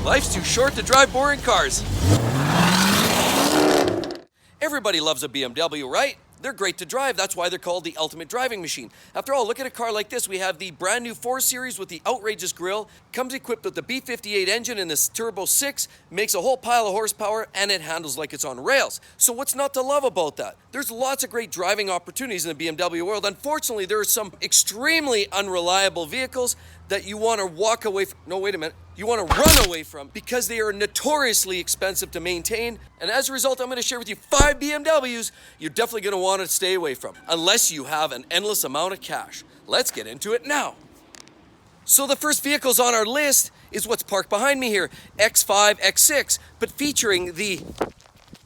Life's too short to drive boring cars. Everybody loves a BMW, right? They're great to drive. That's why they're called the ultimate driving machine. After all, look at a car like this. We have the brand new 4 Series with the outrageous grille. Comes equipped with the B58 engine and this Turbo 6. Makes a whole pile of horsepower and it handles like it's on rails. So what's not to love about that? There's lots of great driving opportunities in the BMW world. Unfortunately, there are some extremely unreliable vehicles that you want to walk away from. No, wait a minute. You want to run away from because they are notoriously expensive to maintain. And as a result, I'm going to share with you 5 BMWs you're definitely going to want to stay away from, unless you have an endless amount of cash. Let's get into it now. So the first vehicles on our list is what's parked behind me here, X5, X6, but featuring the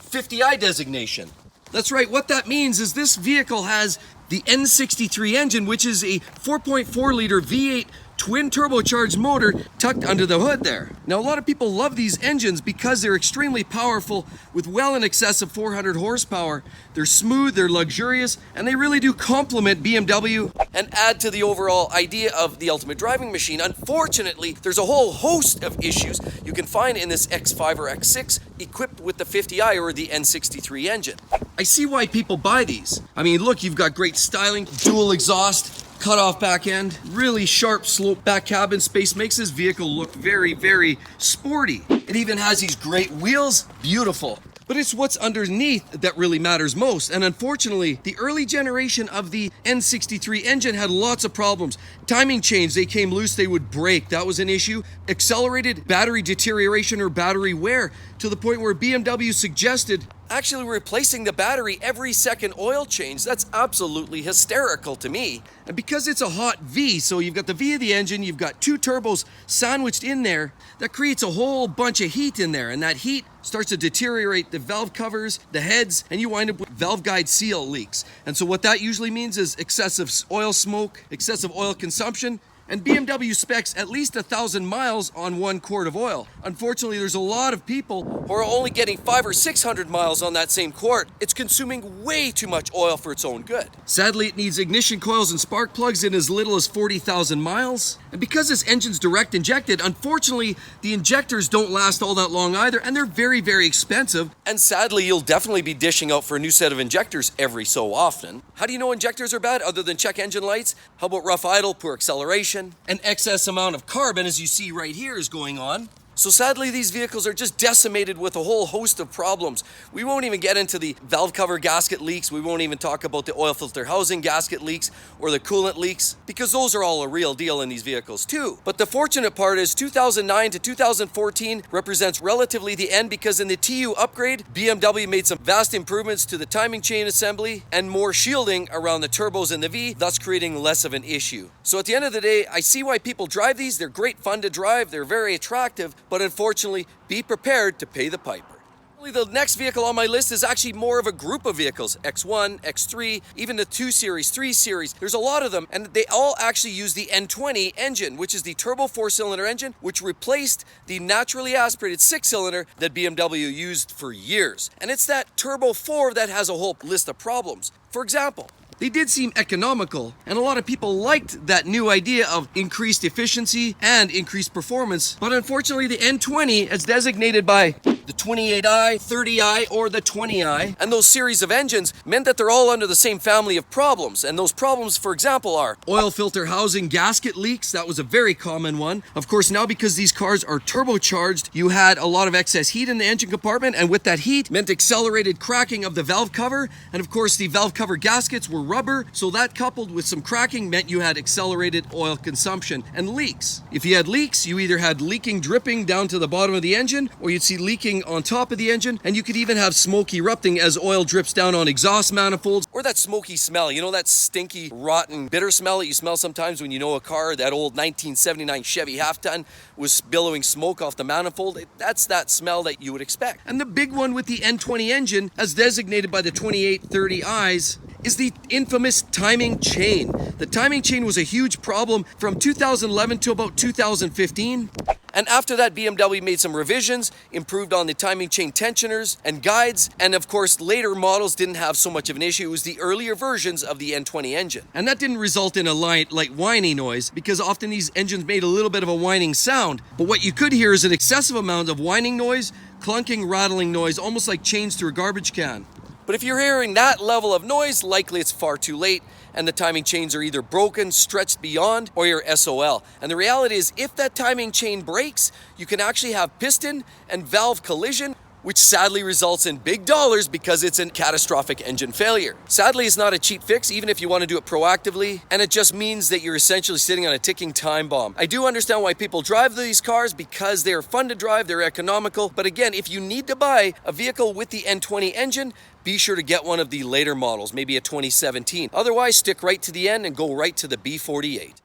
50i designation. That's right, what that means is this vehicle has the N63 engine, which is a 4.4 liter V8 twin turbocharged motor tucked under the hood there. Now, a lot of people love these engines because they're extremely powerful with well in excess of 400 horsepower. They're smooth, they're luxurious, and they really do complement BMW and add to the overall idea of the ultimate driving machine. Unfortunately, there's a whole host of issues you can find in this X5 or X6 equipped with the 50i or the N63 engine. I see why people buy these. I mean, look, you've got great styling, dual exhaust, cut-off back end, really sharp slope back cabin space, makes this vehicle look very, very sporty. It even has these great wheels, beautiful. But it's what's underneath that really matters most. And unfortunately, the early generation of the N63 engine had lots of problems. Timing chains, they came loose, they would break. That was an issue. Accelerated battery deterioration or battery wear to the point where BMW suggested actually replacing the battery every second oil change. That's absolutely hysterical to me. And because it's a hot V, so you've got the V of the engine, you've got 2 turbos sandwiched in there, that creates a whole bunch of heat in there. And that heat starts to deteriorate the valve covers, the heads, and you wind up with valve guide seal leaks. And so what that usually means is excessive oil smoke, excessive oil consumption, and BMW specs at least 1,000 miles on 1 quart of oil. Unfortunately, there's a lot of people who are only getting 500 or 600 miles on that same quart. It's consuming way too much oil for its own good. Sadly, it needs ignition coils and spark plugs in as little as 40,000 miles. And because this engine's direct injected, unfortunately, the injectors don't last all that long either, and they're very, very expensive. And sadly, you'll definitely be dishing out for a new set of injectors every so often. How do you know injectors are bad other than check engine lights? How about rough idle, poor acceleration? An excess amount of carbon, as you see right here, is going on. So sadly, these vehicles are just decimated with a whole host of problems. We won't even get into the valve cover gasket leaks. We won't even talk about the oil filter housing gasket leaks or the coolant leaks, because those are all a real deal in these vehicles too. But the fortunate part is 2009 to 2014 represents relatively the end, because in the TU upgrade, BMW made some vast improvements to the timing chain assembly and more shielding around the turbos and the V, thus creating less of an issue. So at the end of the day, I see why people drive these. They're great fun to drive. They're very attractive. But unfortunately, be prepared to pay the piper. The next vehicle on my list is actually more of a group of vehicles. X1, X3, even the 2 Series, 3 Series. There's a lot of them, and they all actually use the N20 engine, which is the turbo 4-cylinder engine, which replaced the naturally aspirated 6-cylinder that BMW used for years. And it's that turbo 4 that has a whole list of problems. For example, they did seem economical, and a lot of people liked that new idea of increased efficiency and increased performance. But unfortunately, the N20, as designated by the 28i, 30i, or the 20i, and those series of engines meant that they're all under the same family of problems. And those problems, for example, are oil filter housing gasket leaks. That was a very common one. Of course, now because these cars are turbocharged, you had a lot of excess heat in the engine compartment, and with that heat meant accelerated cracking of the valve cover. And of course, the valve cover gaskets were rubber, so that coupled with some cracking meant you had accelerated oil consumption and leaks. If you had leaks, you either had leaking dripping down to the bottom of the engine, or you'd see leaking on top of the engine, and you could even have smoke erupting as oil drips down on exhaust manifolds, or that smoky smell, you know, that stinky, rotten, bitter smell that you smell sometimes when you know a car, that old 1979 Chevy half-ton was billowing smoke off the manifold. That's that smell that you would expect. And the big one with the N20 engine, as designated by the 2830Is, is the infamous timing chain. The timing chain was a huge problem from 2011 to about 2015. And after that, BMW made some revisions, improved on the timing chain tensioners and guides, and of course later models didn't have so much of an issue. It was the earlier versions of the N20 engine. And that didn't result in a light whiny noise, because often these engines made a little bit of a whining sound. But what you could hear is an excessive amount of whining noise, clunking, rattling noise, almost like chains through a garbage can. But if you're hearing that level of noise, likely it's far too late, and the timing chains are either broken, stretched beyond, or you're SOL. And the reality is, if that timing chain breaks, you can actually have piston and valve collision, which sadly results in big dollars because it's a catastrophic engine failure. Sadly, it's not a cheap fix, even if you want to do it proactively, and it just means that you're essentially sitting on a ticking time bomb. I do understand why people drive these cars, because they're fun to drive, they're economical, but again, if you need to buy a vehicle with the N20 engine, be sure to get one of the later models, maybe a 2017. Otherwise, stick right to the end and go right to the B48.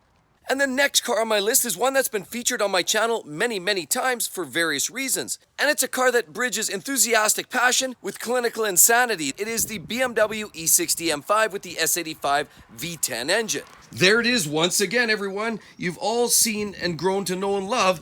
And the next car on my list is one that's been featured on my channel many times for various reasons. And it's a car that bridges enthusiastic passion with clinical insanity. It is the BMW E60 M5 with the S85 V10 engine. There it is once again, everyone. You've all seen and grown to know and love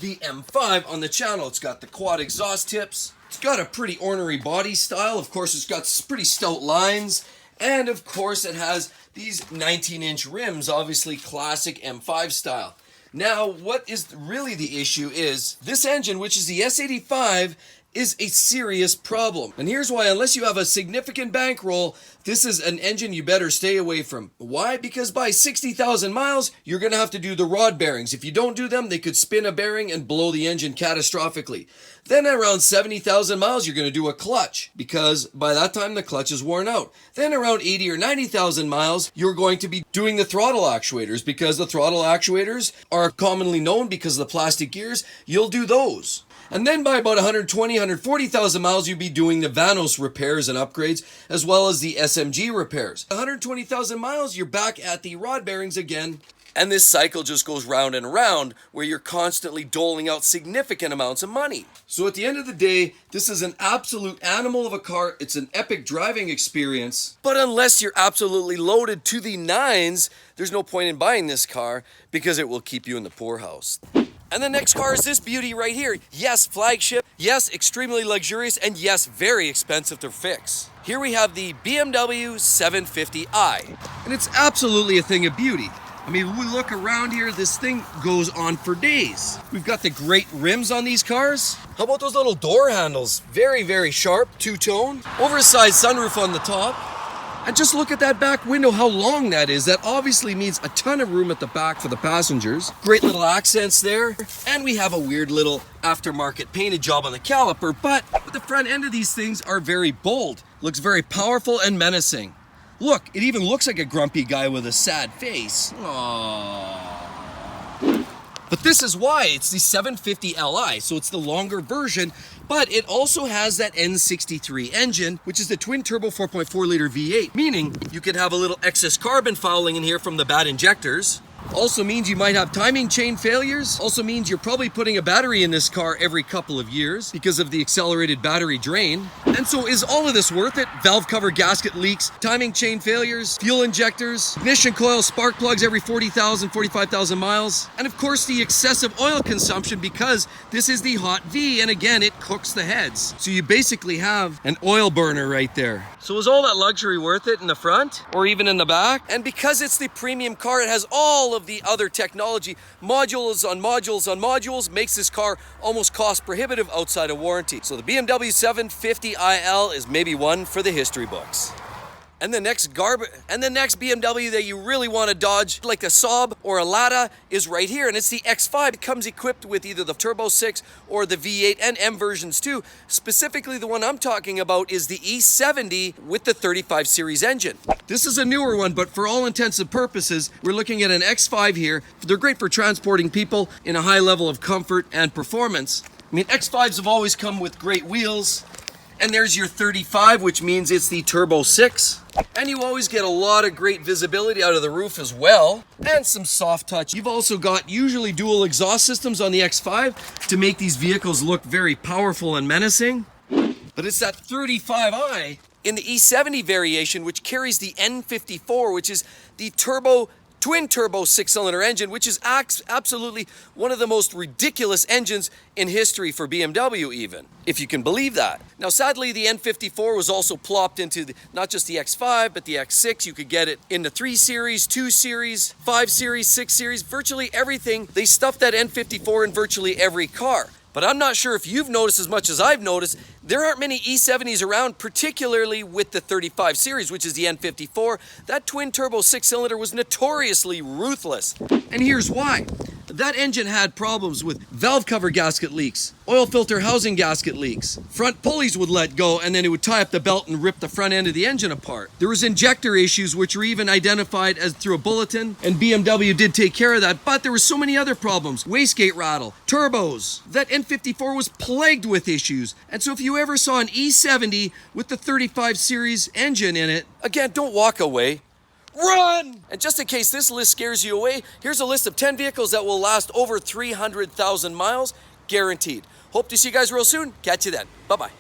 the M5 on the channel. It's got the quad exhaust tips. It's got a pretty ornery body style. Of course, it's got pretty stout lines. And of course, it has these 19-inch rims, obviously classic M5 style. Now, what is really the issue is this engine, which is the S85, is a serious problem. And here's why: unless you have a significant bankroll, this is an engine you better stay away from. Why? Because by 60,000 miles, you're gonna have to do the rod bearings. If you don't do them, they could spin a bearing and blow the engine catastrophically. Then around 70,000 miles, you're gonna do a clutch, because by that time the clutch is worn out. Then around 80 or 90,000 miles, you're going to be doing the throttle actuators, because the throttle actuators are commonly known because of the plastic gears. You'll do those. And then by about 120, 140,000 miles, you'll be doing the Vanos repairs and upgrades, as well as the SMG repairs. 120,000 miles, you're back at the rod bearings again. And this cycle just goes round and round, where you're constantly doling out significant amounts of money. So at the end of the day, this is an absolute animal of a car. It's an epic driving experience. But unless you're absolutely loaded to the nines, there's no point in buying this car, because it will keep you in the poorhouse. And the next car is this beauty right here. Yes, flagship. Yes, extremely luxurious. And yes, very expensive to fix. Here we have the BMW 750i. And it's absolutely a thing of beauty. I mean, when we look around here, this thing goes on for days. We've got the great rims on these cars. How about those little door handles? Very sharp, two-tone. Oversized sunroof on the top. And just look at that back window, how long that is. That obviously means a ton of room at the back for the passengers. Great little accents there. And we have a weird little aftermarket painted job on the caliper, but the front end of these things are very bold. Looks very powerful and menacing. Look, it even looks like a grumpy guy with a sad face. Aww. But this is why it's the 750 Li, so it's the longer version, but it also has that N63 engine, which is the twin-turbo 4.4-liter V8, meaning you could have a little excess carbon fouling in here from the bad injectors. Also means you might have timing chain failures. Also means you're probably putting a battery in this car every couple of years because of the accelerated battery drain. And so is all of this worth it? Valve cover gasket leaks, timing chain failures, fuel injectors, ignition coil spark plugs every 40,000, 45,000 miles. And of course the excessive oil consumption, because this is the hot V, and again, it cooks the heads. So you basically have an oil burner right there. So is all that luxury worth it in the front or even in the back? And because it's the premium car, it has all of the other technology, modules on modules on modules, makes this car almost cost prohibitive outside of warranty. So the BMW 750iL is maybe one for the history books. And the next BMW that you really want to dodge, like a Saab or a Lada, is right here, and it's the X5. It comes equipped with either the Turbo 6 or the V8 and M versions too. Specifically, the one I'm talking about is the E70 with the 35 series engine. This is a newer one, but for all intents and purposes, we're looking at an X5 here. They're great for transporting people in a high level of comfort and performance. I mean, X5s have always come with great wheels. And there's your 35, which means it's the Turbo 6. And you always get a lot of great visibility out of the roof as well. And some soft touch. You've also got usually dual exhaust systems on the X5 to make these vehicles look very powerful and menacing. But it's that 35i In the E70 variation, which carries the N54, which is the twin turbo 6-cylinder engine, which is absolutely one of the most ridiculous engines in history for BMW even, if you can believe that. Now sadly, the N54 was also plopped into not just the X5, but the X6. You could get it in the 3 Series, 2 Series, 5 Series, 6 Series, virtually everything. They stuffed that N54 in virtually every car. But I'm not sure if you've noticed as much as I've noticed, there aren't many E70s around, particularly with the 35 series, which is the N54. That twin-turbo 6-cylinder was notoriously ruthless. And here's why. That engine had problems with valve cover gasket leaks, oil filter housing gasket leaks. Front pulleys would let go and then it would tie up the belt and rip the front end of the engine apart. There was injector issues which were even identified as through a bulletin, and BMW did take care of that, but there were so many other problems. Wastegate rattle, turbos. That N54 was plagued with issues. And so if you ever saw an E70 with the 35 series engine in it, again, don't walk away. Run! And just in case this list scares you away, here's a list of 10 vehicles that will last over 300,000 miles, guaranteed. Hope to see you guys real soon. Catch you then. Bye-bye.